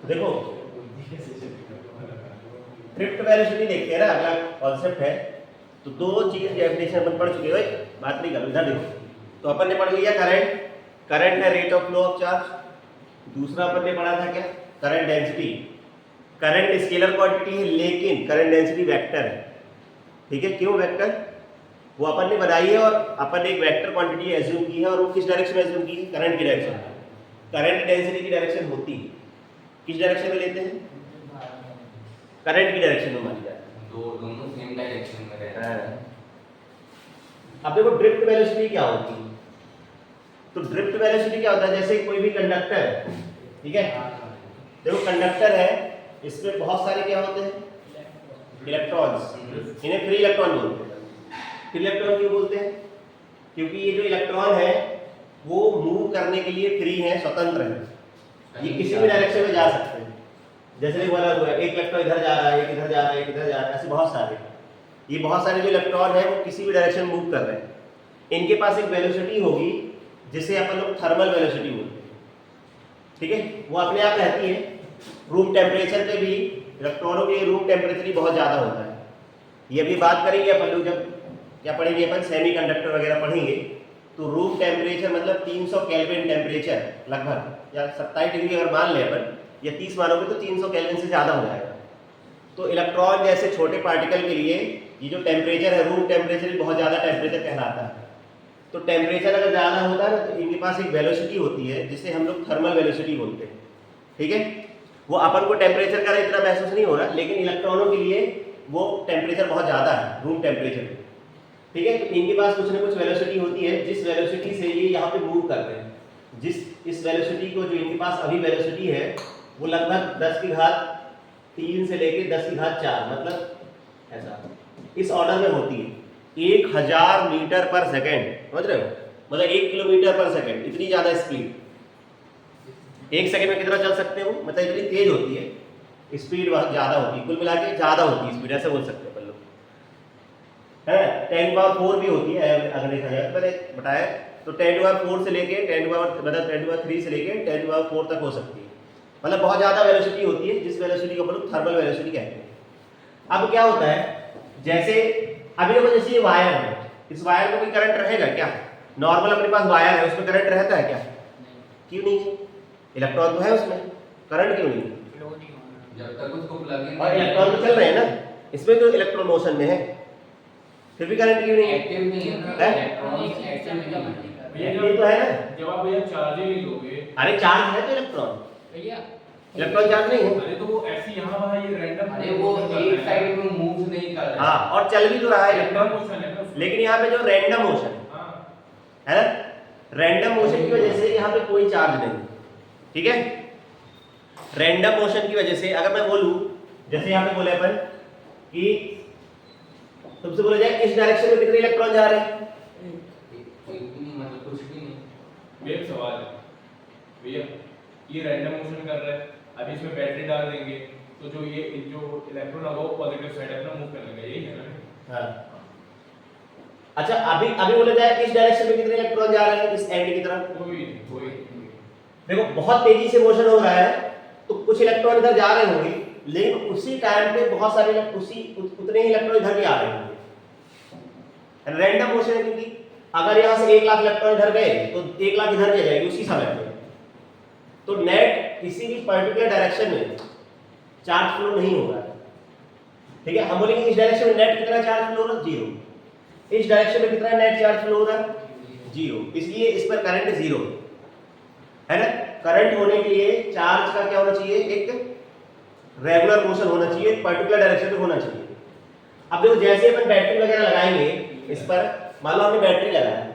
देखो drift velocity देखते हैं ना, अगला कॉन्सेप्ट है। तो दो चीज डेफिनेशन अपन पढ़ चुके हैं, बात नहीं करो, इधर देखो। तो अपन ने पढ़ लिया करंट है rate of flow of charge. दूसरा अपन ने पढ़ा था क्या, current density. Current scalar quantity है लेकिन करंट डेंसिटी वेक्टर है, ठीक है। क्यों वेक्टर, वो अपन ने बनाई है और अपन ने एक वेक्टर क्वांटिटी एज्यूम की है, और वो किस डायरेक्शन में एज्यूम की है, करंट की डायरेक्शन। करंट डेंसिटी की डायरेक्शन होती है, किस डायरेक्शन में लेते हैं, करंट की डायरेक्शन में मानी जाती है, दोनों सेम डायरेक्शन में रहते हैं। अब देखो ड्रिफ्ट वेलोसिटी क्या होती है। तो ड्रिफ्ट वेलोसिटी क्या होता है, जैसे कोई भी कंडक्टर है, ठीक है, देखो कंडक्टर है, इसमें बहुत सारे क्या होते हैं, इलेक्ट्रॉन्स, इन्हें फ्री इलेक्ट्रॉन बोलते हैं। फ्री इलेक्ट्रॉन क्यों बोलते हैं, क्योंकि ये जो इलेक्ट्रॉन है वो मूव करने के लिए फ्री है, स्वतंत्र है, ये किसी भी डायरेक्शन में जा सकते हैं। जैसे बोला हुआ है, एक इलेक्ट्रॉन इधर जा रहा है, एक इधर जा रहा है, एक इधर जा रहा है, ऐसे बहुत सारे, ये बहुत सारे जो इलेक्ट्रॉन है वो किसी भी डायरेक्शन मूव कर रहे हैं। इनके पास एक वेलोसिटी होगी जिसे अपन लोग थर्मल वेलोसिटी बोलते हैं, ठीक है, वो अपने आप रहती है। रूम टेम्परेचर पे भी इलेक्ट्रॉनों के रूम टेम्परेचर ही बहुत ज़्यादा होता है। ये अभी बात करेंगे अपन लोग, जब क्या पढ़ेंगे अपन, सेमीकंडक्टर वगैरह पढ़ेंगे, तो रूम टेम्परेचर मतलब 300 केल्विन टेम्परेचर लगभग, या 27 डिग्री अगर मान लें अपन, या 30 मानोगे तो 300 केल्विन से ज़्यादा हो जाएगा। तो इलेक्ट्रॉन जैसे छोटे पार्टिकल के लिए ये जो टेम्परेचर है, रूम टेम्परेचर बहुत ज़्यादा टेम्परेचर कहलाता है। तो टेम्परेचर अगर ज़्यादा होता है ना, तो इनके पास एक वेलोसिटी होती है जिसे हम लोग थर्मल वेलोसिटी बोलते हैं, ठीक है। वो अपन को टेम्परेचर का इतना महसूस नहीं हो रहा, लेकिन इलेक्ट्रॉनों के लिए वो टेम्परेचर बहुत ज़्यादा है, रूम टेम्परेचर, ठीक है। तो इनके पास कुछ ना कुछ वेलोसिटी होती है, जिस वेलोसिटी से ये यहाँ पे मूव करते हैं। इस वेलोसिटी को, जो इनके पास अभी वेलोसिटी है, वो लगभग 10⁻³ से लेके 10⁻⁴, मतलब ऐसा इस ऑर्डर में होती है। 1000 मीटर पर सेकेंड, समझ रहे हो, मतलब 1 किलोमीटर पर सेकेंड, इतनी ज़्यादा स्पीड। 1 सेकेंड में कितना चल सकते हो, मतलब इतनी तेज होती है, स्पीड बहुत ज़्यादा होती है, कुल मिला के ज़्यादा होती है स्पीड, ऐसे बोल सकते हैं अपन लोग, है। 10⁻⁴ भी होती है अगर देखा जाए, मैंने बताया। तो 10⁻⁴ से लेके 10⁻³ से लेके 10⁻⁴ तक हो सकती है, मतलब बहुत ज़्यादा वेलोसिटी होती है, जिस वेलोसिटी को अपन लोग थर्मल वेलोसिटी कहते हैं। अब क्या होता है, जैसे अभी देखो, जैसे ये वायर है, इस वायर में कोई करंट रहेगा क्या, नॉर्मल अपने पास वायर है, उसमें करंट रहता है क्या, क्यों नहीं है, इलेक्ट्रॉन तो है उसमें, करंट क्यों नहीं है, जब तक उसको प्लग इन, और इलेक्ट्रॉन तो चल रहे हैं ना, इसमें तो इलेक्ट्रॉन मोशन में है, फिर भी करंट क्यों नहीं है, एक्टिव नहीं है ना, इलेक्ट्रॉन एक्टिव नहीं है। ये तो है ना, जब आप भैया चार्ज ही नहीं लोगे, अरे चार्ज है तो इलेक्ट्रॉन, भैया इलेक्ट्रॉन चार्ज नहीं है, अरे तो वो ऐसे यहाँ वहाँ ये रैंडम, अरे वो एक साइड में मूव नहीं कर रहा हाँ, और चल भी तो रहा है रैंडम इलेक्ट्रॉन, मोशन है ना उसमें। लेकिन यहाँ पे जो रैंडम मोशन हाँ है ना, रैंडम मोशन की वजह से यहाँ पे कोई चार्ज नहीं, ठीक है। रैंडम मोशन की वजह से अगर मैं बोलूँ, जैसे यहाँ पे बोले अपन कि तुमसे बोला जाए इस डायरेक्शन में कितने इलेक्ट्रॉन जा रहे हैं, कोई भी नहीं, मतलब कुछ भी नहीं। मेरा एक सवाल है भैया, ये रैंडम मोशन कर रहा है, अभी इसमें बैटरी डाल देंगे तो जो इलेक्ट्रॉन होगा वो पॉजिटिव साइड अपना मूव करने लगेगा, यही है ना। हाँ। अच्छा, अभी बोला जाए इस डायरेक्शन में कितने इलेक्ट्रॉन जा रहे हैं, इस एंड की तरफ, कोई देखो बहुत तेजी से मोशन हो रहा है, तो कुछ इलेक्ट्रॉन इधर जा रहे होंगे, लेकिन उसी टाइम पे बहुत सारे उतने ही इलेक्ट्रॉन इधर भी आ रहे होंगे। रैंडम मोशन है, क्योंकि अगर यहाँ से 1 लाख इलेक्ट्रॉन इधर गए तो 1 लाख इधर भी आ जाएगी उसी समय पे। तो नेट किसी भी पर्टिकुलर डायरेक्शन में चार्ज फ्लो नहीं होगा, ठीक है। हम बोलेंगे इस डायरेक्शन में नेट कितना चार्ज फ्लो हो रहा है, 0। इस डायरेक्शन में कितना नेट चार्ज फ्लो हो रहा है, 0, इसलिए इस पर करंट 0 है ना। करंट होने के लिए चार्ज का क्या होना चाहिए, एक रेगुलर मोशन होना चाहिए, एक पर्टिकुलर डायरेक्शन में होना चाहिए। अब देखो जैसे अपन बैटरी वगैरह लगाएंगे इस पर, मान लो हमने बैटरी लगाया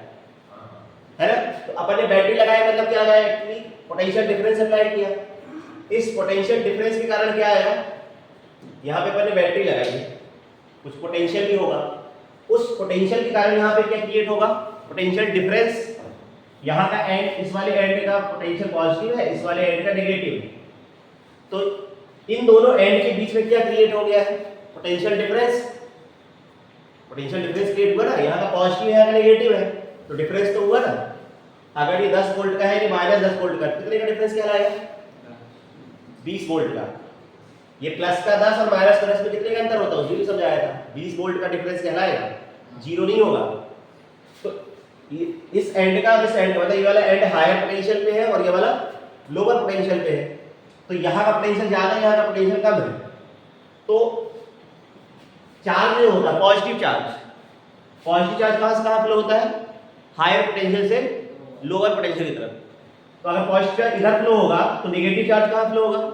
है ना, तो अपन ने बैटरी लगाया मतलब क्या आया, एक्चुअली पोटेंशियल डिफरेंस अप्लाई किया। इस पोटेंशियल डिफरेंस के कारण क्या आएगा, यहाँ पे अपन ने बैटरी लगाई है, कुछ पोटेंशियल भी होगा, उस पोटेंशियल के कारण यहाँ पे क्या क्रिएट होगा, पोटेंशियल डिफरेंस। यहाँ का एंड, इस वाले एंड का पोटेंशियल पॉजिटिव है, इस वाले एंड का नेगेटिव है, तो इन दोनों एंड के बीच में क्या क्रिएट हो गया है, potential difference. Potential difference create हुआ ना, यहाँ का पॉजिटिव है, यहाँ का नेगेटिव है, तो डिफरेंस तो हुआ ना। अगर ये 10 वोल्ट का है, ये माइनस 10 वोल्ट का, कितने का डिफरेंस कहलाएगा? 20 वोल्ट का। ये प्लस का 10 और माइनस का 10 में कितने का अंतर होता है? जीरो समझाया था। 20 वोल्ट का डिफरेंस कहलाएगा, जीरो नहीं होगा। तो इस एंड का इस एंड का मतलब ये वाला एंड हायर पोटेंशियल पे है और ये वाला लोअर पोटेंशियल पे है। तो यहाँ का पोटेंशियल ज्यादा है, यहाँ का पोटेंशियल कम है। तो चार्ज जो होता है पॉजिटिव चार्ज कहाँ से कहाँ फ्लो होता है? हायर पोटेंशियल से लोअर पोटेंशियल की तरफ। तो अगर पॉजिटिव चार्ज इधर फ्लो होगा तो नेगेटिव चार्ज कहाँ फ्लो होगा?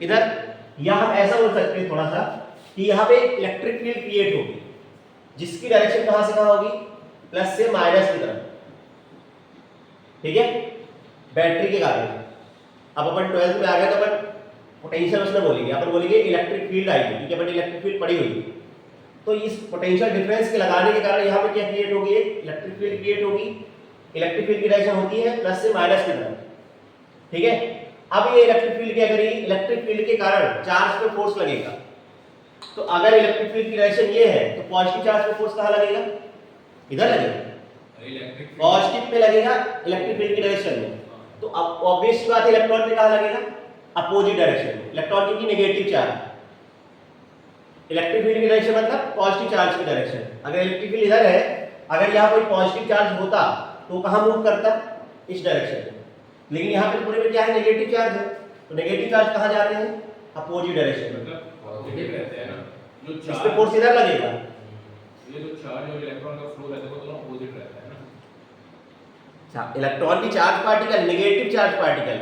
इधर। या हम ऐसा बोल सकते हैं थोड़ा सा कि यहाँ पे इलेक्ट्रिक फील्ड क्रिएट होगी, जिसकी डायरेक्शन कहाँ से कहाँ होगी? प्लस से माइनस की तरफ, ठीक है, बैटरी के कारण। अब अपन 12th में आ गए तो अपन पोटेंशियल उसमें बोलेंगे, अपन बोलेंगे इलेक्ट्रिक फील्ड आएगी, क्योंकि अपन इलेक्ट्रिक फील्ड पड़ी हुई है। तो इस पोटेंशियल डिफरेंस के लगाने के कारण यहाँ पे क्या क्रिएट होगी? इलेक्ट्रिक फील्ड क्रिएट होगी। इलेक्ट्रिक फील्ड की डायरेक्शन होती है प्लस से माइनस की तरफ, ठीक है। अब ये इलेक्ट्रिक फील्ड क्या करेगी? इलेक्ट्रिक फील्ड के कारण चार्ज पे फोर्स लगेगा। तो अगर इलेक्ट्रिक फील्ड की डायरेक्शन ये है तो पॉजिटिव चार्ज पे फोर्स कहाँ लगेगा? इधर लगेगा, पॉजिटिव पे लगेगा इलेक्ट्रिक फील्ड की डायरेक्शन में। तो अब ऑब्वियस बात है इलेक्ट्रॉन पे कहाँ लगेगा? अपोजिट डायरेक्शन में। इलेक्ट्रॉन की नेगेटिव चार्ज, इलेक्ट्रिक फील्ड की डायरेक्शन मतलब पॉजिटिव चार्ज की डायरेक्शन। अगर इलेक्ट्रिक फील्ड इधर है, अगर यहाँ कोई पॉजिटिव चार्ज होता तो कहाँ मूव करता? इस डायरेक्शन में। लेकिन यहाँ पे पूरे में क्या है? नेगेटिव चार्ज है। तो नेगेटिव चार्ज कहाँ जाते हैं? अपोजिट डायरेक्शन में। मतलब पॉजिटिव रहते हैं ना, जो इस पे चार्ज फोर्स इधर लगेगा। ये जो चार्ज और इलेक्ट्रॉन का फ्लो रहता है वो दोनों अपोजिट रहता है ना। अच्छा, इलेक्ट्रॉन की charge particle, negative charge particle,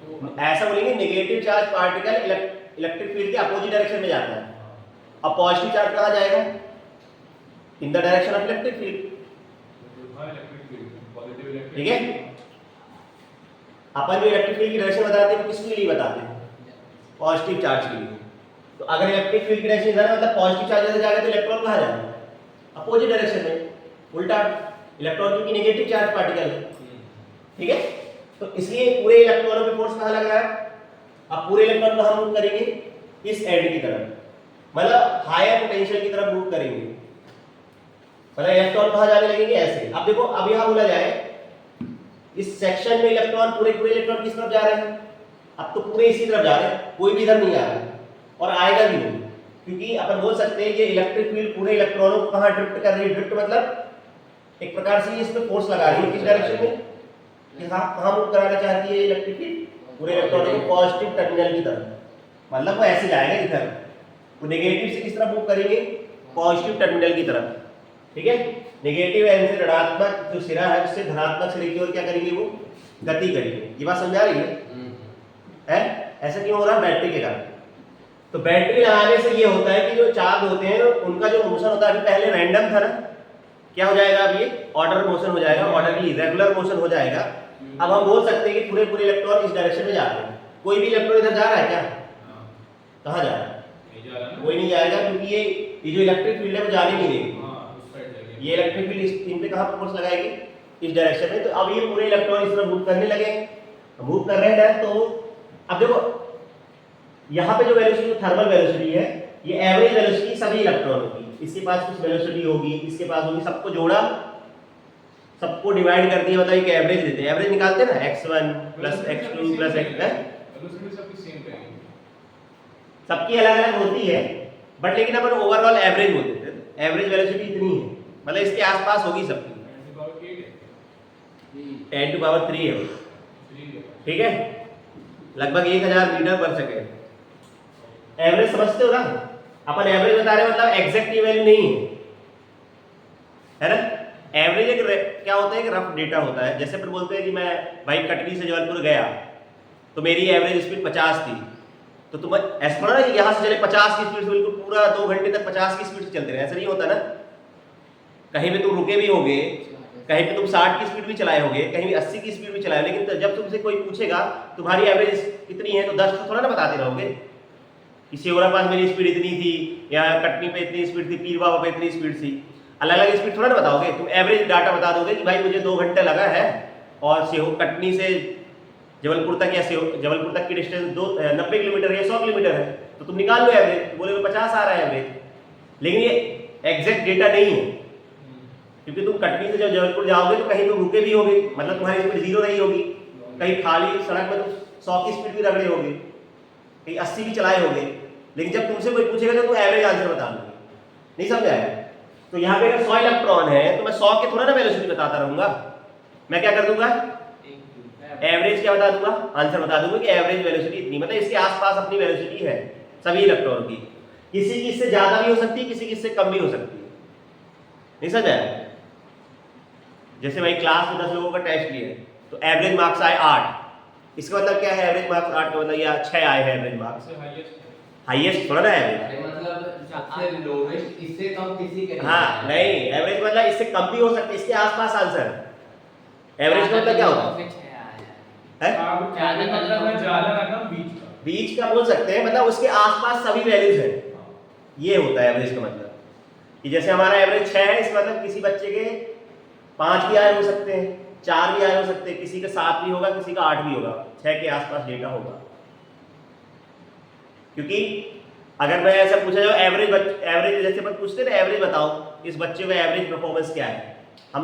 तो ऐसा बोलेंगे negative charge particle electric field के अपोजिट डायरेक्शन में जाता है। अब पॉजिटिव चार्ज कहाँ जाएगा? In the direction of electric field, हाँ इलेक्ट्रिक फील्ड पॉजिटिव इलेक्ट्रिक, ठीक है। अपन जो इलेक्ट्रिक फील्ड की डायरेक्शन बताते हैं वो किसके लिए बताते हैं? पॉजिटिव चार्ज के लिए। तो अगर इलेक्ट्रिक फील्ड की डायरेक्शन इधर है मतलब पॉजिटिव चार्ज इधर जाएगा तो इलेक्ट्रॉन कहाँ जाएगा? अपोजिट डायरेक्शन में, उल्टा। इलेक्ट्रॉन क्योंकि नेगेटिव चार्ज पार्टिकल है, ठीक है। तो इसलिए पूरे इलेक्ट्रॉनों पे फोर्स कहाँ लग रहा है? अब पूरे इलेक्ट्रॉन को हम मूव करेंगे इस एंड की तरफ, मतलब हायर पोटेंशियल की तरफ मूव करेंगे। मतलब इलेक्ट्रॉन कहाँ जाने लगेंगे? ऐसे। अब देखो, अब यहाँ बोला जाए इस सेक्शन में इलेक्ट्रॉन पूरे इलेक्ट्रॉन किस तरफ जा रहे हैं? अब तो पूरे इसी तरफ जा रहे हैं, कोई भी इधर नहीं आ रहा है और आएगा भी नहीं, क्योंकि अपन बोल सकते हैं ये इलेक्ट्रिक फील्ड पूरे इलेक्ट्रॉनों को कहाँ ड्रिफ्ट कर रही है? ड्रिफ्ट मतलब एक प्रकार से इस पे फोर्स लगा रही है। किस डायरेक्शन में? कि कहाँ मूव कराना चाहती है इलेक्ट्रिक फील्ड? पूरे इलेक्ट्रॉनों को पॉजिटिव टर्मिनल की तरफ, मतलब वो ऐसे जाएगा इधर। तो नेगेटिव से किस तरफ मूव करेंगे? पॉजिटिव टर्मिनल की तरफ, ठीक है। नेगेटिव एंड से ऋणात्मक जो सिरा है उससे धनात्मक सिरे की ओर क्या करेंगे? वो गति करेंगे। ये बात समझ आ रही है? ऐसा क्यों हो रहा है? बैटरी के कारण। तो बैटरी लगाने से ये होता है कि जो चार्ज होते हैं उनका जो मोशन होता है, अभी पहले रैंडम था ना, क्या हो जाएगा? अब ये ऑर्डर मोशन हो जाएगा, ऑर्डरली रेगुलर मोशन हो जाएगा। अब हम बोल सकते हैं कि पूरे इलेक्ट्रॉन इस डायरेक्शन में जा रहे हैं। कोई भी इलेक्ट्रॉन इधर जा रहा है क्या? कहाँ जा रहा है? कोई नहीं जाएगा, क्योंकि ये जो इलेक्ट्रिक फील्ड है वो जाने नहीं देगी। ये इलेक्ट्रिक फील्ड इन पे कहाँ फोर्स लगाएगी? इस डायरेक्शन में। तो अब ये पूरे इलेक्ट्रॉन इस तरफ मूव करने लगे, मूव कर रहे हैं। तो अब देखो यहाँ पे जो वेलोसिटी, थर्मल वेलोसिटी है, ये एवरेज वेलोसिटी सभी इलेक्ट्रॉनों की। इसके पास कुछ वेलोसिटी होगी, इसके पास होगी, सबको जोड़ा, सबको डिवाइड कर दिया, मतलब एक एवरेज देते हैं। एवरेज निकालते हैं ना, x1 plus x2 plus x, velocity सबकी सेम रहेगी, सबकी अलग अलग होती है, बट लेकिन अपन ओवरऑल एवरेज बोलते थे। एवरेज वेलोसिटी इतनी है, मतलब इसके आसपास होगी सबकी। 10 टू पावर 3 है, ठीक है, लगभग 1000 मीटर पर सेकेंड। एवरेज समझते हो ना? अपन एवरेज बता रहे हैं, मतलब एग्जैक्ट वैल्यू नहीं है ना। एवरेज एक क्या होता है? एक रफ डेटा होता है। जैसे अपन बोलते हैं कि मैं भाई कटनी से जबलपुर गया तो मेरी एवरेज स्पीड 50 थी, तो तुम ऐसा थोड़ा ना कि यहाँ से चले 50 की स्पीड से बिल्कुल पूरा 2 घंटे तक 50 की स्पीड से चलते रहे, ऐसा नहीं होता ना। कहीं पे तुम रुके भी होगे, कहीं पे तुम 60 की स्पीड भी चलाए होगे, कहीं भी 80 की स्पीड भी चलाए, लेकिन जब तुमसे कोई पूछेगा तुम्हारी एवरेज कितनी है, तो 10 तो थोड़ा ना बताते रहोगे कि सियोरा पास मेरी स्पीड इतनी थी, या कटनी पे इतनी स्पीड थी, पीर बाबा पे इतनी स्पीड थी। अलग अलग स्पीड थोड़ा ना बताओगे, तुम एवरेज डाटा बता दोगे कि भाई मुझे 2 घंटे लगा है और कटनी से जबलपुर तक, या जबलपुर तक की डिस्टेंस 90 किलोमीटर है, 100 किलोमीटर है, तो तुम निकाल लो एवरेज, बोले 50 आ रहा है एवरेज। लेकिन ये एग्जैक्ट डेटा नहीं है, क्योंकि तुम कटनी से जब जबलपुर जाओगे तो कहीं तुम रुके भी होगे, मतलब तुम्हारी स्पीड 0 रही होगी, कहीं खाली सड़क में तुम 100 की स्पीड भी रगड़े होगे, कहीं 80 भी चलाए होगे, लेकिन जब तुमसे कोई पूछेगा तो तुम एवरेज आंसर बता दोगे। नहीं समझ आया? तो यहाँ पे अगर 100 इलेक्ट्रॉन है तो मैं 100 के थोड़ा ना वेलोसिटी बताता रहूंगा, मैं क्या कर दूंगा, एवरेज क्या बता दूंगा, आंसर बता दूंगा कि एवरेज वेलोसिटी इतनी, मतलब इसके आसपास अपनी वेलोसिटी है सभी इलेक्ट्रॉन की। किसी की इससे ज्यादा भी हो सकती है, किसी की इससे कम भी हो सकती है। नहीं समझ आया? जैसे भाई क्लास में 10 लोगों का टेस्ट लिया है तो एवरेज मार्क्स आए 8, इसका मतलब क्या है, एवरेज मार्क्स 8 का मतलब या 6 आए हैं एवरेज मार्क्स, हाईएस्ट थोड़ा ना एवरेज। अरे मतलब सबसे लोवेस्ट, इससे कम किसी के हाँ नहीं, एवरेज मतलब इससे कम भी हो सकता है, इसके आसपास आंसर। एवरेज का मतलब क्या होता है? ज्यादा रकम बीच का बोल सकते हैं, मतलब उसके आसपास सभी वैल्यूज हैं, ये होता है एवरेज का मतलब। कि जैसे हमारा एवरेज 6 है, इसका मतलब किसी बच्चे के 5 भी आए हो सकते हैं, 4 भी आए हो सकते हैं, किसी का 7 भी होगा, किसी का 8 भी होगा, 6 के आसपास डेटा होगा। क्योंकि अगर मैं ऐसा पूछा जाओ एवरेज जैसे मैं पूछते ना, एवरेज बताओ इस बच्चे का एवरेज परफॉर्मेंस क्या है, हम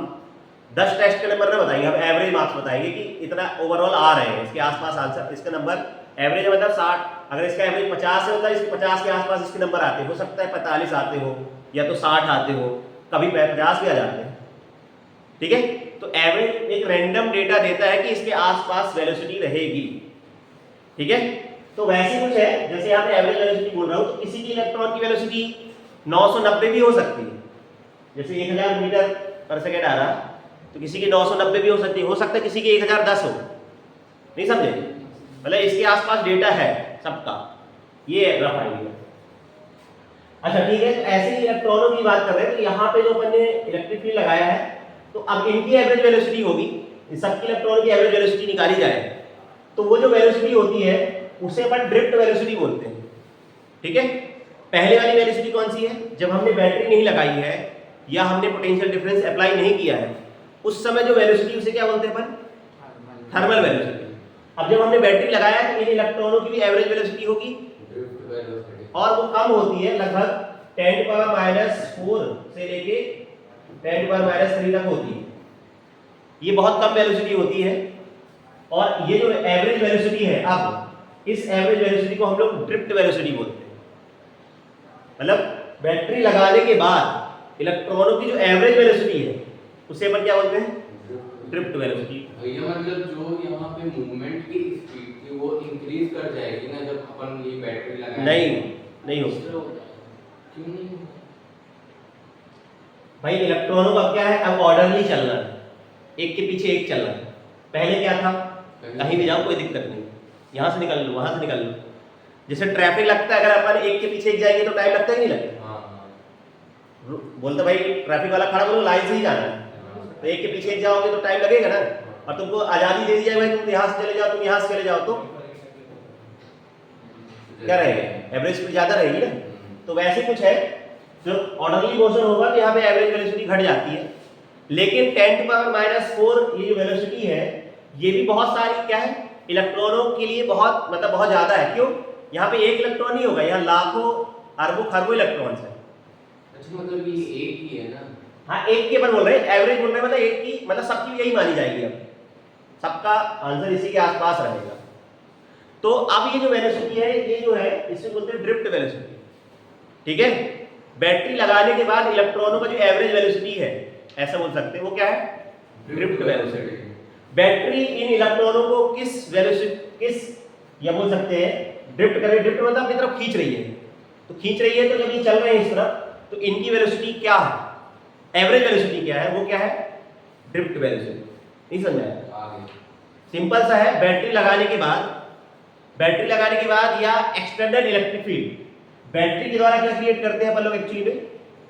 10 टेस्ट के नंबर ना बताएंगे, हम एवरेज मार्क्स बताएंगे कि इतना ओवरऑल आ रहे हैं, इसके आसपास आंसर, इसका नंबर एवरेज मतलब 60, अगर इसका एवरेज 50 है, मतलब इसके 50 के आसपास इसके नंबर आते हो सकता है 45 आते हो या तो 60 आते हो, कभी 50 भी आ जाते हैं। ठीक है, तो एवरेज एक रैंडम डेटा देता है कि इसके आसपास वेलोसिटी रहेगी। ठीक है, तो वैसे कुछ है, जैसे यहाँ पे एवरेज वेलोसिटी बोल रहा हूँ, तो किसी की इलेक्ट्रॉन की वेलोसिटी 990 भी हो सकती है, जैसे 1000 मीटर पर सेकेंड आ रहा, तो किसी की 990 भी हो सकती है, सकता है किसी की 1010 हो। नहीं समझे? मतलब इसके आसपास डेटा है सबका, ये रफ आइडिया। अच्छा ठीक है, तो ऐसे ही इलेक्ट्रॉनों की बात कर रहे हैं, तो यहाँ पे जो अपन ने इलेक्ट्रिक फील्ड लगाया है, तो अब इनकी एवरेज वेलोसिटी होगी, इन सबकी इलेक्ट्रॉन की एवरेज वेलोसिटी निकाली जाए, तो वो जो वेलोसिटी होती है उसे अपन ड्रिफ्ट वेलोसिटी बोलते हैं। ठीक है, पहले वाली वेलोसिटी कौन सी है, जब हमने बैटरी नहीं लगाई है या हमने पोटेंशियल डिफरेंस अप्लाई नहीं किया है, उस समय जो वेलोसिटी उसे क्या बोलते हैं अपन, थर्मल वेलोसिटी। अब जब हमने बैटरी लगाया तो इन इलेक्ट्रॉनों की भी एवरेज वेलोसिटी होगी, और वो कम होती है, लगभग 10⁻⁴ से लेके 10⁻³ तक होती है, ये बहुत कम वेलोसिटी होती है। और ये जो एवरेज वेलोसिटी है, अब इस एवरेज वेलोसिटी को हम लोग ड्रिफ्ट वेलोसिटी बोलते हैं, मतलब बैटरी लगाने के बाद इलेक्ट्रॉनों की जो एवरेज वेलोसिटी है उसे अपन क्या बोलते हैं, ड्रिफ्ट वेलोसिटी। भैया मतलब जो यहाँ पे मूवमेंट की स्पीड थी वो इंक्रीज कर जाएगी ना जब अपन ये बैटरी लगाएंगे? नहीं होगी। क्यों नहीं? भाई इलेक्ट्रॉनों का क्या है, अब ऑर्डरली चलना है, एक के पीछे एक चलना है। पहले क्या था, कहीं भी जाओ कोई दिक्कत नहीं, यहाँ से निकल लो वहाँ से निकल लो, जैसे ट्रैफिक लगता है, अगर अपन एक के पीछे एक जाएंगे तो टाइम लगता है नहीं लगता? बोलते भाई ट्रैफिक वाला खड़ा बोलो लाइन से ही जाना है, तो एक के पीछे एक जाओगे तो टाइम लगेगा ना। और तुमको आज़ादी दे दी जाए भाई तुम यहाँ से चले जाओ, तुम यहाँ से चले जाओ, तो क्या रहेगा, एवरेज स्पीड ज़्यादा रहेगी ना। तो वैसे कुछ है, जो ऑर्डरली मोशन होगा तो यहाँ पे एवरेज वेलोसिटी घट जाती है, लेकिन 10⁻⁴ ये जो वेलोसिटी है ये भी बहुत सारी क्या है, इलेक्ट्रॉनों के लिए बहुत मतलब बहुत ज़्यादा है। क्यों, यहाँ पे एक इलेक्ट्रॉन नहीं होगा, यहाँ लाखों अरबों खरबों इलेक्ट्रॉन्स है। अच्छा मतलब ये एक ही है ना? हाँ एक की अपन बोल रहे हैं, एवरेज बोल रहे हैं, मतलब एक की, मतलब सबकी यही मानी जाएगी, अब सबका आंसर इसी के आसपास रहेगा। तो अब ये जो वेलोसिटी है, ये जो है इसे बोलते हैं ड्रिफ्ट वेलोसिटी। ठीक है, बैटरी लगाने के बाद इलेक्ट्रॉनों का जो एवरेज वेलोसिटी है, ऐसा बोल सकते हैं, वो क्या है, ड्रिफ्ट वेलोसिटी। बैटरी इन इलेक्ट्रॉनों को किस वेलोसिटी, या बोल सकते हैं ड्रिफ्ट कर रही है, ड्रिफ्ट मतलब अपनी तरफ खींच रही है, तो खींच रही है, तो जब ये चल रहे हैं इस तरफ, तो इनकी वेलोसिटी क्या है, एवरेज वेलोसिटी क्या है, वो क्या है, ड्रिफ्ट वेलोसिटी। नहीं समझा? सिंपल सा है, बैटरी लगाने के बाद या एक्सटर्नल इलेक्ट्रिक फील्ड, बैटरी के द्वारा क्या क्रिएट करते हैं अपन लोग, एक्चुअली में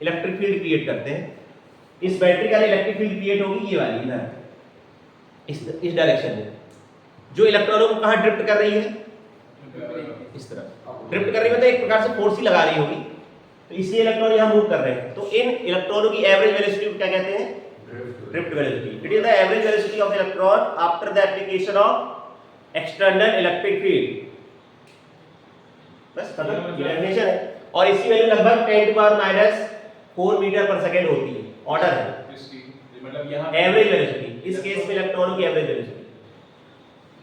इलेक्ट्रिक फील्ड क्रिएट करते हैं। इस बैटरी का इलेक्ट्रिक फील्ड क्रिएट होगी ये वाली ना, इस डायरेक्शन में, जो इलेक्ट्रॉनों को कहाँ ड्रिफ्ट कर रही है, इस तरफ ड्रिफ्ट कर रही है, मतलब एक प्रकार से फोर्स ही लगा रही होगी, तो इसलिए इलेक्ट्रॉन यहाँ मूव कर रहे हैं। तो इन इलेक्ट्रॉनों की एवरेज वेलोसिटी को क्या कहते हैं, drift velocity. It is the average velocity of electron after the application of external electric field. बस खत्म, डेफिनेशन है। और इसकी वैल्यू लगभग 10⁻⁴ मीटर पर सेकेंड होती है, ऑर्डर है। मतलब यहाँ एवरेज वेलोसिटी, इस केस में इलेक्ट्रॉनों की एवरेज वेलोसिटी।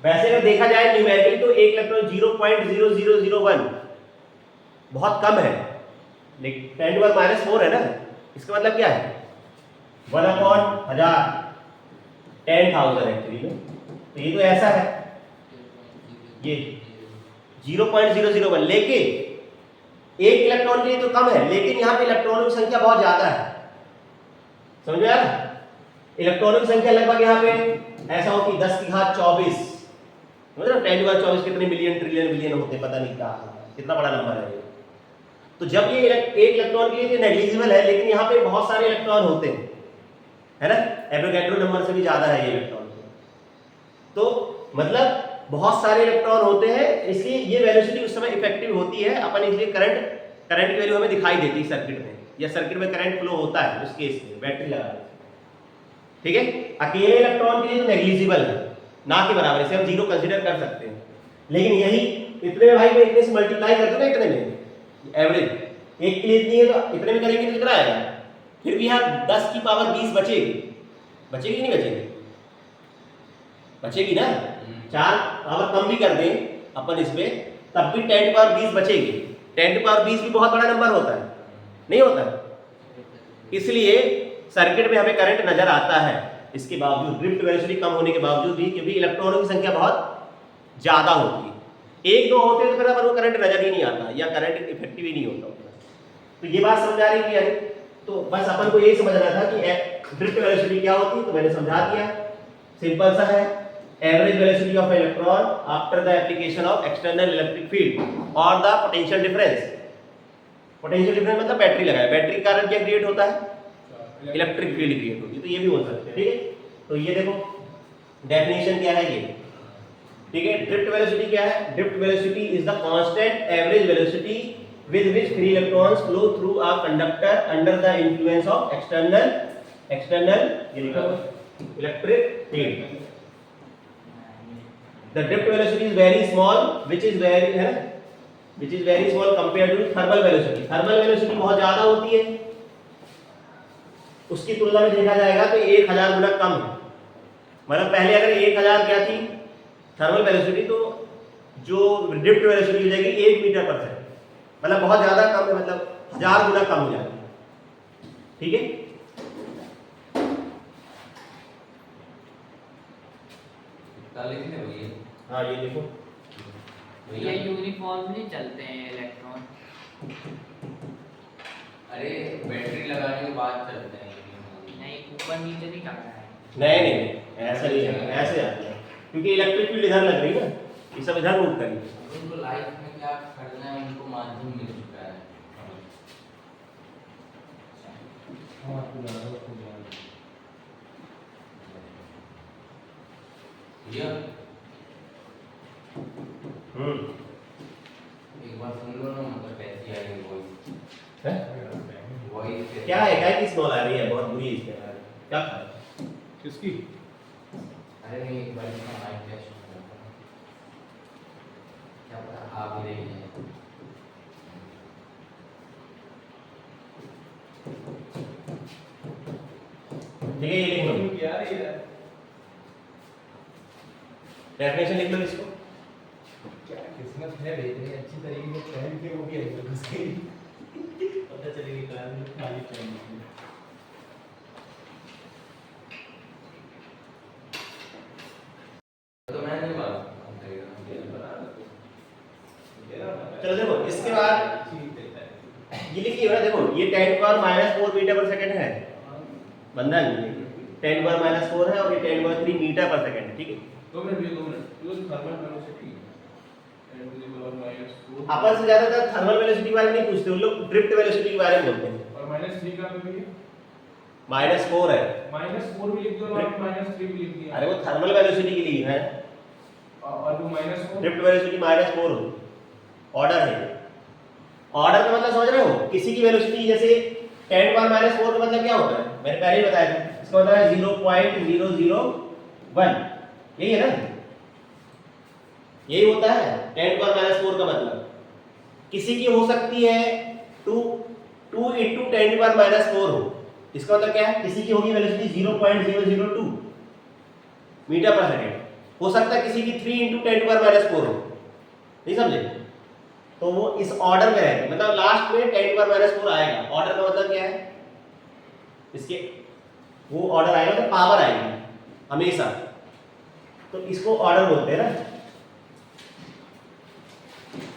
वैसे अगर देखा जाए न्यूमेरिकली तो एक इलेक्ट्रॉन 0.0001 बहुत कम है, लेकिन 10⁻⁴ है ना, इसका मतलब क्या है 1/1000 10,000 एक्चुअली में। तो ये तो ऐसा है, ये 0.001, लेकिन एक इलेक्ट्रॉन के लिए तो कम है, लेकिन यहाँ पे इलेक्ट्रॉनों की संख्या बहुत ज्यादा है, समझ में आया? इलेक्ट्रॉनों की संख्या लगभग यहाँ पे ऐसा होती 10⁻24, समझ रहे हो? 10⁻24 कितने मिलियन ट्रिलियन बिलियन होते हैं, पता नहीं क्या कितना बड़ा नंबर है ये। तो जब ये एक इलेक्ट्रॉन के लिए नेग्लिजिबल है, लेकिन यहाँ पे बहुत सारे इलेक्ट्रॉन होते हैं, है ना, एवोगैड्रो नंबर से भी ज्यादा है ये इलेक्ट्रॉन। तो मतलब बहुत सारे इलेक्ट्रॉन होते हैं, इसलिए ये वेलोसिटी उस समय इफेक्टिव होती है अपन, इसलिए करंट की वैल्यू हमें दिखाई देती है सर्किट में, या सर्किट में करंट फ्लो होता है उस केस में बैटरी लगा के, ठीक है। अकेले इलेक्ट्रॉन के लिए तो नेग्लिजिबल है, ना के बराबर, इसे हम जीरो कंसीडर कर सकते हैं। लेकिन यही इतने में भाई मैं इतने से मल्टीप्लाई कर दूं ना, इतने में एवरेज एक के लिए इतनी है तो इतने में करेंगे तो कितना आएगा, फिर भी यहाँ 10⁻20 बचेगी, बचेगी नहीं बचेगी? बचेगी ना, 4 पावर कम भी कर दें अपन इसमें तब भी 10⁻20 बचेगी। 10⁻20 भी बहुत बड़ा नंबर होता है, नहीं होता है? इसलिए सर्किट में हमें करंट नजर आता है, इसके बावजूद ड्रिफ्ट वेलोसिटी कम होने के बावजूद भी, क्योंकि इलेक्ट्रॉनों की संख्या बहुत ज्यादा होती है। 1-2 होते तो फिर अपन को करंट नजर ही नहीं आता, या करंट इफेक्टिव ही नहीं होता। तो ये बात समझ आ रही है? तो बस अपन को यही समझना था कि ड्रिफ्ट वेलोसिटी क्या होती है, तो मैंने समझा दिया, सिंपल सा है। Average velocity of electron after the application of external electric field और the potential difference. Potential difference मतलब बैटरी लगाए, बैटरी के कारण क्या क्रिएट होता है, इलेक्ट्रिक फील्ड क्रिएट होती है। तो ये भी बोल सकते हैं, ठीक है। तो ये देखो डेफिनेशन क्या है ये, ठीक है। ड्रिफ्ट वेलोसिटी क्या है? Drift velocity is the constant average velocity with which free electrons flow through a conductor under the influence of external electric field. The drift velocity is very small, which is very small compared to thermal velocity. Thermal velocity बहुत ज्यादा होती है, उसकी तुलना में देखा जाएगा तो 1000 गुना कम है। मतलब पहले अगर 1000 क्या थी थर्मल वेलोसिटी, तो जो ड्रिफ्ट वेलोसिटी हो जाएगी 1 मीटर पर सेकंड, मतलब बहुत ज्यादा कम है, मतलब 1000 गुना कम हो जाती है, ठीक है। हाँ ये देखो भैया यूनिफॉर्मली चलते हैं इलेक्ट्रॉन, अरे बैटरी लगाने के बाद चलते हैं, नहीं ऊपर नीचे नहीं करना है। नहीं ऐसा नहीं है, ऐसे आते हैं क्योंकि इलेक्ट्रिक फील्ड इधर लग रही है ना, ये सब इधर मूव करेंगे। उनको लाइफ में क्या करना है उनको माध्यम मिल चुका है। भैया एक बार सुन लो ना, मतलब कैसी आ रही वॉइस क्या है, क्या की स्मॉल आ रही है, बहुत बुरी है क्या किसकी? अरे नहीं, एक बार इसका माइक टेस्ट करना, क्या पता आ भी रही है। ठीक है, ये लिख लो, क्या रही है? डेफिनेशन लिख लो इसको। क्या किस्मत है, इतनी अच्छी तरीके से पहन के वो भी आई है उसकी, पता चलेगी कार में खाली पहन के। तो मैं नहीं मालूम। चलो देखो इसके बाद ये लिखिए ना, देखो ये 10⁻⁴ मीटर पर सेकंड है, बंधा नहीं, 10⁻⁴ है और ये 10⁻³ मीटर पर सेकंड है, ठीक है। 2 मिनट भी 2 मिनट, जो थर्मल वेलोसिटी 10⁻⁴ अपन से ज्यादातर थर्मल वेलोसिटी के बारे में नहीं पूछते, उन लोग ड्रिफ्ट वेलोसिटी के बारे में बोलते हैं। और -3 का भी है, -4 है, -4 भी लिख दो और -3 भी लिख दिया। अरे वो थर्मल वेलोसिटी के लिए है, और वो -4 ड्रिफ्ट वेलोसिटी -4 हो, ऑर्डर है। ऑर्डर का मतलब समझ रहे हो, किसी की वेलोसिटी जैसे 10⁻⁴ का मतलब क्या होता है, मैंने पहले ही बताया था, इसका मतलब है 0.001, यही है ना, यही होता है 10⁻⁴ का मतलब। किसी की हो सकती है 2 × 10⁻⁴ हो, इसका मतलब क्या है, किसी की होगी वेलोसिटी 0.002 मीटर पर सेकेंड, हो सकता है किसी की 3 × 10⁻⁴ हो, नहीं समझे? तो वो इस ऑर्डर में रहेगी, मतलब लास्ट में 10⁻⁴ आएगा। ऑर्डर का मतलब क्या है, इसके वो ऑर्डर आएगा तो पावर आएगी हमेशा, तो इसको ऑर्डर बोलते हैं ना।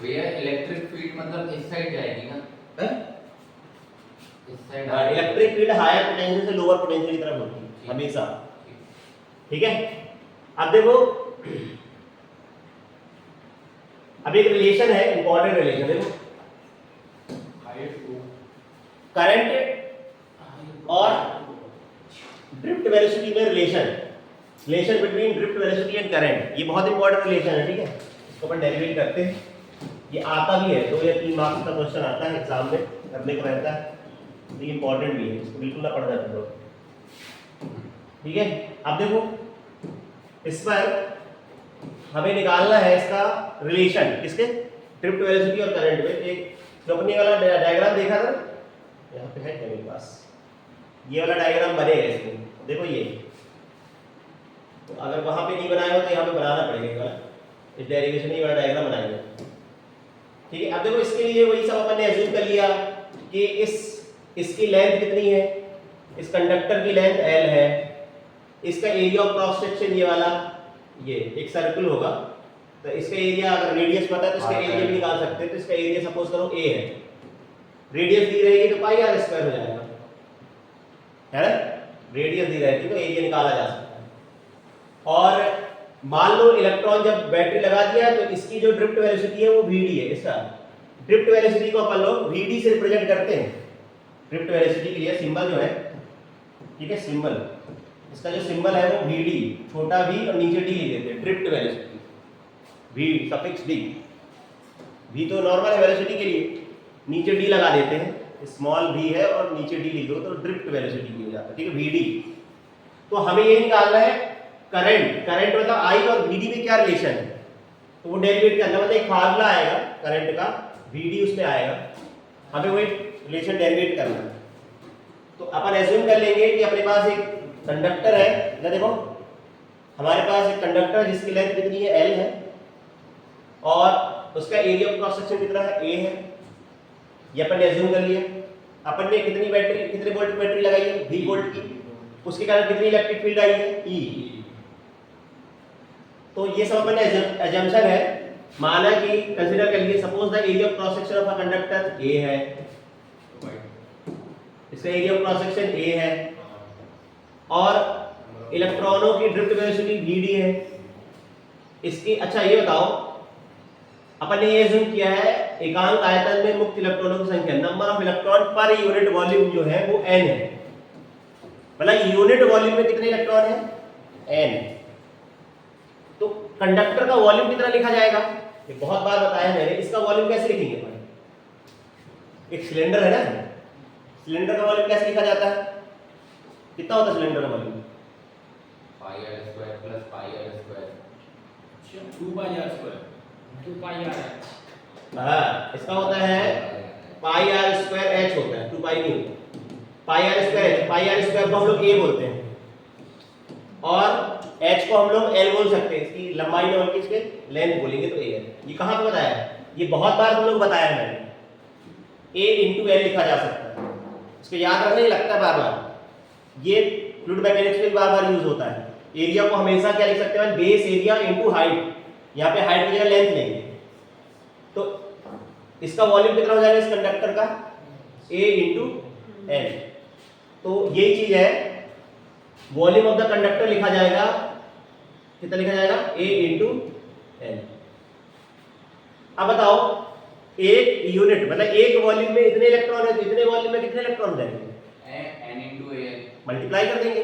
भैया इलेक्ट्रिक फील्ड मतलब इस साइड जाएगी ना, इस side electric field higher potential से लोअर पोटेंशियल की तरफ होती है हमेशा, ठीक है। अब देखो, अब एक रिलेशन है, इंपॉर्टेंट रिलेशन, देखो करंट और ड्रिफ्ट वेलोसिटी में relation between drift velocity and current, ये बहुत इंपॉर्टेंट रिलेशन है, ठीक है। इसको अपन डेरिवेट करते हैं, ये आता भी है, 2 या 3 मार्क्स का क्वेश्चन आता है एग्जाम में, करने को रहता है, तो ये इंपॉर्टेंट भी है, इसको बिल्कुल ना पढ़ना तुम लोग, ठीक है। अब देखो, इस पर हमें निकालना है इसका रिलेशन, किसके, ड्रिफ्ट वेलोसिटी और करंट में। एक जो अपने वाला डायग्राम देखा था, यहाँ पे है क्या मेरे पास, ये वाला डायग्राम बनेगा इसमें, देखो ये, तो अगर वहां पे नहीं बनाया हो तो यहाँ पे बनाना पड़ेगा, इस डेरिवेशन ही वाला डायग्राम बनाएंगे, ठीक है। अब देखो, इसके लिए वही सब अपन ने एज्यूम कर लिया कि इसकी लेंथ कितनी है, इस कंडक्टर की लेंथ L है, इसका एरिया ऑफ क्रॉस सेक्शन ये वाला, ये एक सर्कल होगा, तो इसका एरिया अगर रेडियस पता है तो इसका एरिया भी निकाल सकते हैं। तो इसका एरिया सपोज करो A है, रेडियस दी रहेगी तो πr² हो जाएगा, है ना, रेडियस दी रहेगी तो एरिया निकाला जा सकता है। और मान लो इलेक्ट्रॉन जब बैटरी लगा दिया तो इसकी जो ड्रिफ्ट वेलोसिटी है वो Vd है, इसका ड्रिफ्ट वेलोसिटी को अपन लोग Vd से रिप्रेजेंट करते हैं। ड्रिफ्ट वेलोसिटी के लिए सिंबल जो है, ठीक है, सिंबल, इसका जो सिंबल है वो Vd, छोटा v और नीचे d लिख देते हैं, drift velocity, v suffix d, v तो नॉर्मल है वेलोसिटी के लिए, नीचे d लगा देते हैं, स्मॉल v है और नीचे d लिख दो तो ड्रिफ्ट वेलोसिटी की हो जाता है, ठीक है, Vd। तो हमें ये निकालना है करंट मतलब I और Vd में क्या रिलेशन है, तो वो डेरिवेट करना, मतलब एक फार्मूला आएगा करंट का, Vd उसमें आएगा, हमें वो एक रिलेशन डेरिवेट करना है। तो अपन एज्यूम कर लेंगे कि अपने पास एक कंडक्टर है, ना देखो हमारे पास एक कंडक्टर जिसकी लेंथ कितनी है, L है, और उसका एरिया ऑफ क्रॉस सेक्शन कितना है, A है, ये अपन ने एज्यूम कर लिया। अपन ने कितनी बैटरी, कितने वोल्ट की बैटरी लगाई है, 20 वोल्ट की, उसके कारण कितनी इलेक्ट्रिक फील्ड आई है, E। तो ये सब अपन ने एजम्पशन है, माना कि कंसीडर कर लिए, suppose the area of cross section of a conductor A है, इसका area of cross section A है, और इलेक्ट्रॉनों की ड्रिफ्ट वेलोसिटी Vd है इसकी। अच्छा ये बताओ, अपन ने ये एज्यूम किया है एकांक आयतन में मुक्त इलेक्ट्रॉनों की संख्या, number of electron per unit volume जो है वो n है, मतलब यूनिट वॉल्यूम में कितने इलेक्ट्रॉन है, n। तो कंडक्टर का वॉल्यूम कितना लिखा जाएगा, ये बहुत बार बताया मैंने, इसका वॉल्यूम कैसे लिखेंगे अपन, एक सिलेंडर है ना, सिलेंडर का वॉल्यूम कैसे लिखा जाता है, कितना होता है सिलेंडर का volume, πr² + πr², 2πr², 2πr, हाँ इसका होता है πr²h होता है, 2 पाई नहीं, πr²h, πr² को हम लोग a बोलते हैं और h को हम लोग l बोल सकते हैं, इसकी लंबाई और इसके लेंथ बोलेंगे तो a है। ये कहाँ पे बताया है, ये बहुत बार हम लोग बताया है मैंने, a × l लिखा जा सकता है, इसको याद रखना ही लगता है बार बार, ये फ्लूइड मैकेनिक्स में बार बार यूज होता है। एरिया को हमेशा क्या लिख सकते हैं, बेस एरिया इनटू हाइट, यहाँ पे हाइट की जगह लेंथ लेंगे, तो इसका वॉल्यूम कितना हो जाएगा इस कंडक्टर का, a × l। तो यही चीज है, वॉल्यूम ऑफ द कंडक्टर लिखा जाएगा, कितना लिखा जाएगा, a × l। अब बताओ, एक यूनिट मतलब एक वॉल्यूम में इतने इलेक्ट्रॉन है, तो इतने वॉल्यूम में कितने इलेक्ट्रॉन जाएंगे, n × al, मल्टीप्लाई कर देंगे,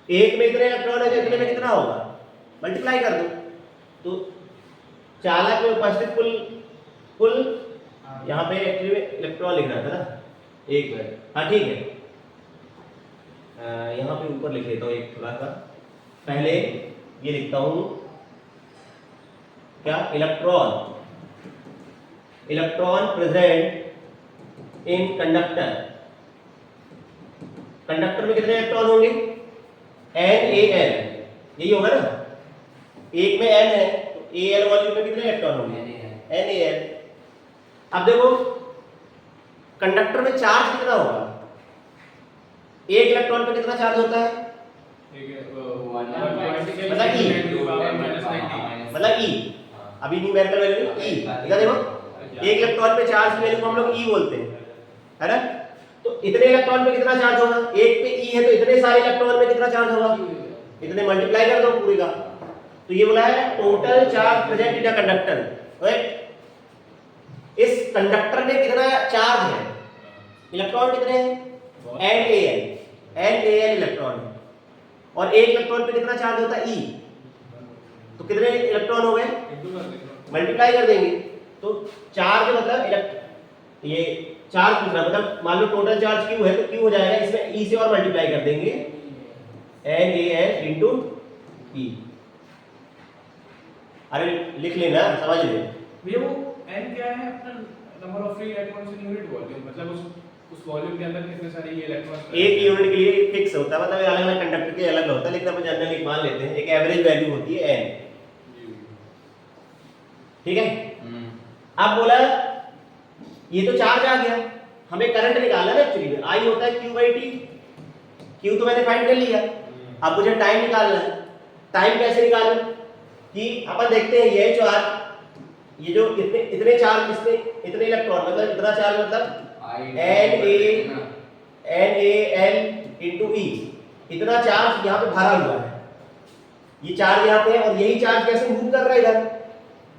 एक में इतने इलेक्ट्रॉन है तो इतने में कितना होगा, मल्टीप्लाई कर दो। तो चालक में उपस्थित कुल यहाँ पे एक्चुअली इलेक्ट्रॉन लिखना था ना, एक मिनट, हाँ ठीक है, यहाँ पे ऊपर लिख लेता हूँ एक थोड़ा सा, पहले ये लिखता हूँ क्या, electron present in conductor conductor में कितने इलेक्ट्रॉन होंगे? NaL, यही होगा ना, एक में N है तो Al वॉल्यूम में कितने इलेक्ट्रॉन होंगे? NaL। अब देखो कंडक्टर में चार्ज कितना होगा? एक इलेक्ट्रॉन पे कितना चार्ज होता है? मतलब E, अभी न्यूमेरिकल वैल्यू E, इधर देखो एक इलेक्ट्रॉन पे चार्ज की वैल्यू को हम लोग E बोलते हैं, है ना? तो इतने इलेक्ट्रॉन पे कितना चार्ज होगा? एक पे E है तो इतने सारे इलेक्ट्रॉन में कितना चार्ज होगा? इतने मल्टीप्लाई कर दो पूरी का। तो ये बोला है total charge present in a conductor, right? इस कंडक्टर में कितना चार्ज है? इलेक्ट्रॉन कितने हैं? NaL इलेक्ट्रॉन है। और एक इलेक्ट्रॉन पे कितना चार्ज होता है? E, तो कितने इलेक्ट्रॉन हो गए? मल्टीप्लाई कर देंगे तो चार्ज मतलब ये चार्ज पूछना, मतलब मान लो टोटल चार्ज Q है तो Q हो जाएगा, इसमें E से और मल्टीप्लाई कर देंगे NaL इंटू E। अरे लिख लेना, समझ ले भैया वो n क्या है अपना number of free electrons in unit volume, मतलब उस वॉल्यूम के अंदर कितने सारे ये इलेक्ट्रॉन्स एक यूनिट के लिए फिक्स होता है, मतलब अलग अलग कंडक्टर के अलग होता है, लेकिन अपन जनरली मान लेते हैं एक एवरेज वैल्यू होती है n, ठीक है? अब बोला ये तो चार्ज आ गया, हमें करंट निकालना है ना एक्चुअली में, I होता है Q/T, Q तो मैंने फाइंड कर लिया, अब मुझे टाइम निकालना है। टाइम कैसे निकालूं? कि अपन देखते हैं ये चार्ज, ये जो इतने चार्ज, इसमें इतने इलेक्ट्रॉन, मतलब इतना चार्ज मतलब NaL इंटू E, इतना चार्ज यहाँ पे भरा हुआ है, ये चार्ज यहाँ पे है और यही चार्ज कैसे मूव कर रहा है इधर,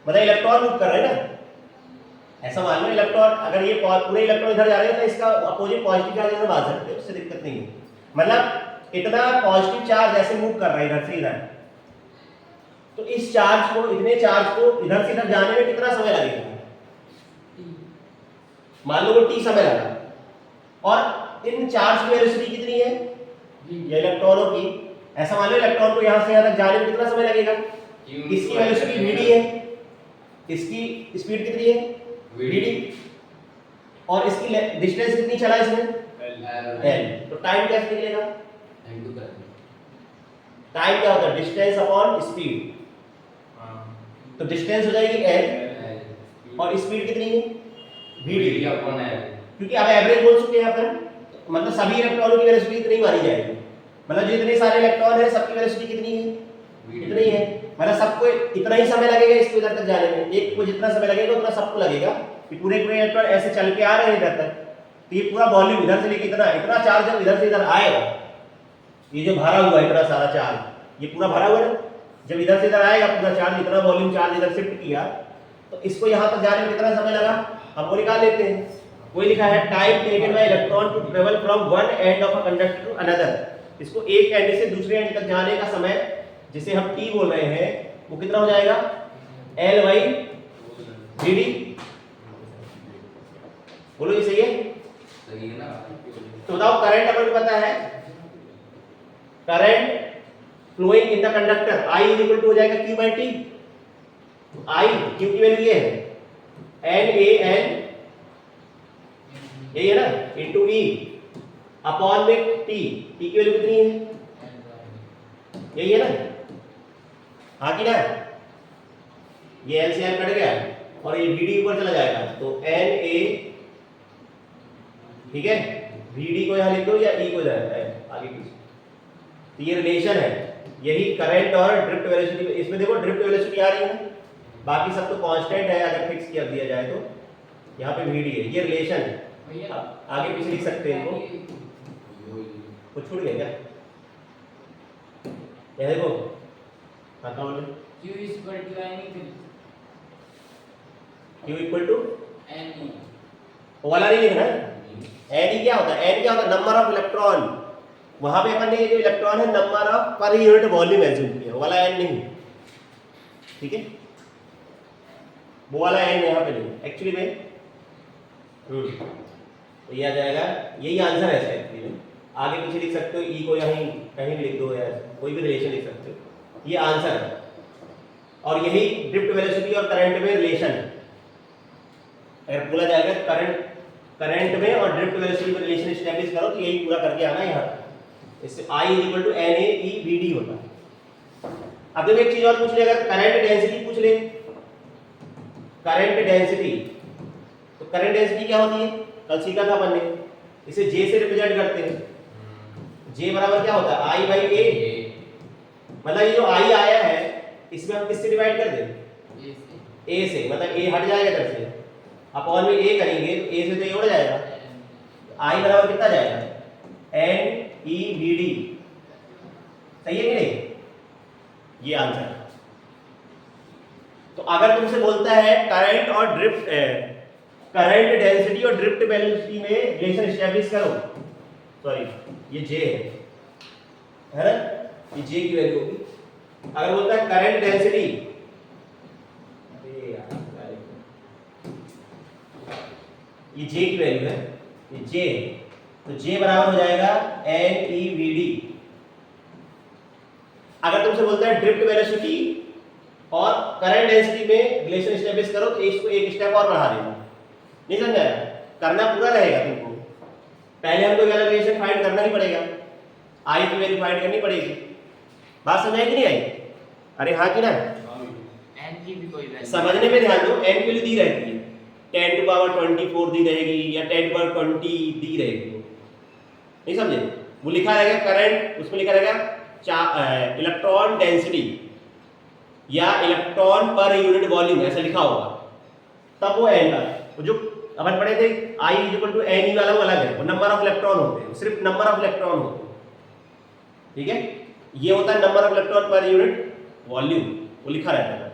मतलब इलेक्ट्रॉन मूव कर रहे हैं ना, ऐसा मान लो इलेक्ट्रॉन, अगर ये पूरे इलेक्ट्रॉन इधर जा रहे हैं तो इसका अपोजिट पॉजिटिव चार्ज इधर बांध सकते हैं, उससे दिक्कत नहीं है, मतलब इतना पॉजिटिव चार्ज ऐसे मूव कर रहा है इधर से इधर, तो इस चार्ज को, इतने चार्ज को इधर से इधर जाने में कितना समय लगेगा? मान लो वो T समय लगा, और इन चार्ज की वेलोसिटी कितनी है? ये इलेक्ट्रॉनों की, ऐसा मान लो इलेक्ट्रॉन को यहां से यहां तक जाने में कितना समय लगेगा? इसकी वेलोसिटी vd है, इसकी स्पीड कितनी है? vd, और इसकी डिस्टेंस कितनी चला इसमें? l, तो टाइम कैसे निकलेगा? टाइम क्या होता है? डिस्टेंस अपॉन स्पीड, तो डिस्टेंस हो जाएगी l और स्पीड कितनी है? vd अपॉन l, क्योंकि अब एवरेज बोल चुके हैं अपन, मतलब सभी इलेक्ट्रॉनों की वेलोसिटी इतनी मानी जाएगी, मतलब जो इतने सारे इलेक्ट्रॉन है सबकी वेलोसिटी कितनी है? इतनी है, मतलब सबको इतना ही समय लगेगा इसको इधर तक जाने में, एक को जितना समय लगेगा उतना सबको लगेगा, कि पूरे इलेक्ट्रॉन ऐसे चल के आ रहे हैं इधर तक, तो ये पूरा वॉल्यूम इधर से लेके इतना चार्ज जब इधर से इधर आएगा, ये जो भरा हुआ है इतना सारा चार्ज, ये पूरा भरा हुआ है, जब इधर से इधर आएगा पूरा चार्ज, इतना वॉल्यूम चार्ज इधर शिफ्ट किया, तो इसको यहाँ तक जाने में कितना समय लगा, हम वो निकाल लेते हैं। कोई लिखा है time taken by electron to travel from one end of a conductor to another, इसको एक एंड से दूसरे एंड तक जाने का समय जिसे हम t बोल रहे हैं वो कितना हो जाएगा? L/vd, बोलो ये सही है? सही है ना? तो बताओ करंट अपन को पता है, current flowing in the conductor I equal to हो जाएगा Q/T, I Q की वैल्यू ये है NaL, यही है ना, इंटू E अपॉन में T, T की वैल्यू कितनी है? यही है ना, हाँ कि ना? ये L से L कट गया और ये Vd ऊपर चला जाएगा, तो Na, ठीक है, Vd को यहाँ लिख दो या E को आगे पीछे, तो ये रिलेशन है, यही करंट और ड्रिफ्ट वेलोसिटी, इसमें देखो ड्रिफ्ट वेलोसिटी आ रही है, बाकी सब तो कांस्टेंट है अगर फिक्स कर दिया जाए तो, यहाँ पे Vd है, ये रिलेशन है, आगे पीछे लिख सकते हैं इनको, कुछ छूट गया क्या? ये देखो, हाँ बोलो, Q equal to Q equal to NE, वो वाला नहीं लिखना है, N क्या होता है? N क्या होता है? नंबर ऑफ इलेक्ट्रॉन, वहां पे अपन ने ये जो इलेक्ट्रॉन है number of per unit volume assume किया, वाला N नहीं, ठीक है, वो वाला N यहाँ पे नहीं एक्चुअली में, तो ये आ जाएगा, यही आंसर है इसका एक्चुअली में, आगे पीछे लिख सकते हो, E को यहीं कहीं भी लिख दो या कोई भी रिलेशन लिख सकते हो, ये आंसर है, और यही ड्रिफ्ट वेलोसिटी और करंट में रिलेशन है। अगर बोला जाएगा करंट में और ड्रिफ्ट वेलोसिटी में रिलेशन एस्टेब्लिश करो तो यही पूरा करके आना यहाँ, इससे I इक्वल टू NaEVD होता है। अब देखो एक चीज और पूछ ले, अगर करंट डेंसिटी पूछ ले, करंट डेंसिटी, तो करंट डेंसिटी क्या होती है, कल सीखा था अपन ने, इसे J से रिप्रेजेंट करते हैं। J बराबर क्या होता है, I बाई A, मतलब ये जो I आया है इसमें हम किससे डिवाइड कर दें, A से, मतलब A हट जाएगा इधर से, अपॉन में A करेंगे तो A से तो A उड़ जाएगा, I बराबर कितना जाएगा, NeVD, सही है कि नहीं, ये आंसर। तो अगर तुमसे बोलता है करंट और ड्रिफ्ट, करंट डेंसिटी और ड्रिफ्ट वेलोसिटी में रिलेशन एस्टैब्लिश करो, सॉरी ये J है ना, ये J की वैल्यू होगी। अगर बोलता है करंट डेंसिटी, ये J की वैल्यू है, ये J, तो J बराबर हो जाएगा NeVD। अगर तुमसे बोलता है ड्रिफ्ट वेलोसिटी और करंट डेंसिटी में रिलेशन एस्टैब्लिश करो तो इसको एक स्टेप और बढ़ा देना, नहीं समझा, करना पूरा रहेगा तुमको, पहले हमको वाला रिलेशन फाइंड करना ही पड़ेगा, I की वैल्यू फाइंड करनी पड़ेगी, बात समझ आई कि नहीं आई, अरे हाँ कि ना, n की भी कोई वैल्यू समझने में ध्यान दो, n की वैल्यू दी रहती है, 10 टू पावर 24 दी रहेगी या 10 टू पावर 20 दी रहेगी, नहीं समझे, वो लिखा रहेगा करंट, उसमें लिखा रहेगा इलेक्ट्रॉन डेंसिटी या इलेक्ट्रॉन पर यूनिट वॉल्यूम ऐसा लिखा होगा, तब वो n का, जो अपन पढ़े थे I इक्वल टू Ne वाला वो अलग है, वो नंबर ऑफ इलेक्ट्रॉन होते हैं, सिर्फ नंबर ऑफ इलेक्ट्रॉन होते हैं, ठीक है, ये होता है number of electron per unit volume, वो लिखा रहता है,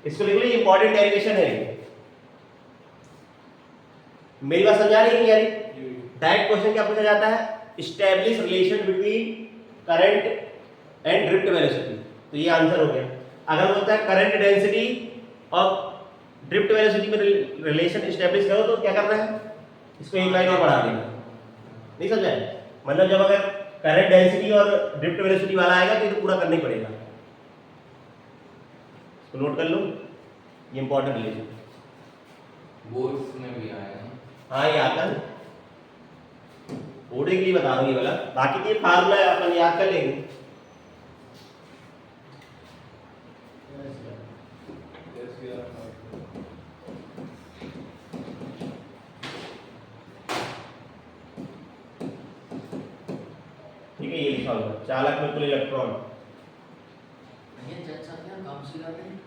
इसको लिख लो, ये इंपॉर्टेंट डेरिवेशन है। मेरी बात समझा रही है यारी, डायरेक्ट क्वेश्चन क्या पूछा जाता है, establish relation between current and drift velocity, तो ये आंसर हो गया। अगर बोलता है करंट डेंसिटी और ड्रिफ्ट वेलोसिटी में रिलेशन एस्टैब्लिश करो तो क्या करना है, इसको एक लाइन और बढ़ा देना, नहीं समझा, मतलब जब अगर करंट डेंसिटी और ड्रिफ्ट वेलोसिटी वाला आएगा तो ये तो पूरा करना ही पड़ेगा, तो नोट कर लो, ये इंपॉर्टेंट रिलेशन, बोर्ड्स में भी आएगा, हाँ ये आता है, ओडे के लिए बता रहा हूँ ये वाला, बाकी ये फार्मूला अपन याद कर लेंगे। ठीक है, ये लिखा होगा चालक में कुल इलेक्ट्रॉन, ये जज सकते हैं काउंसिलर में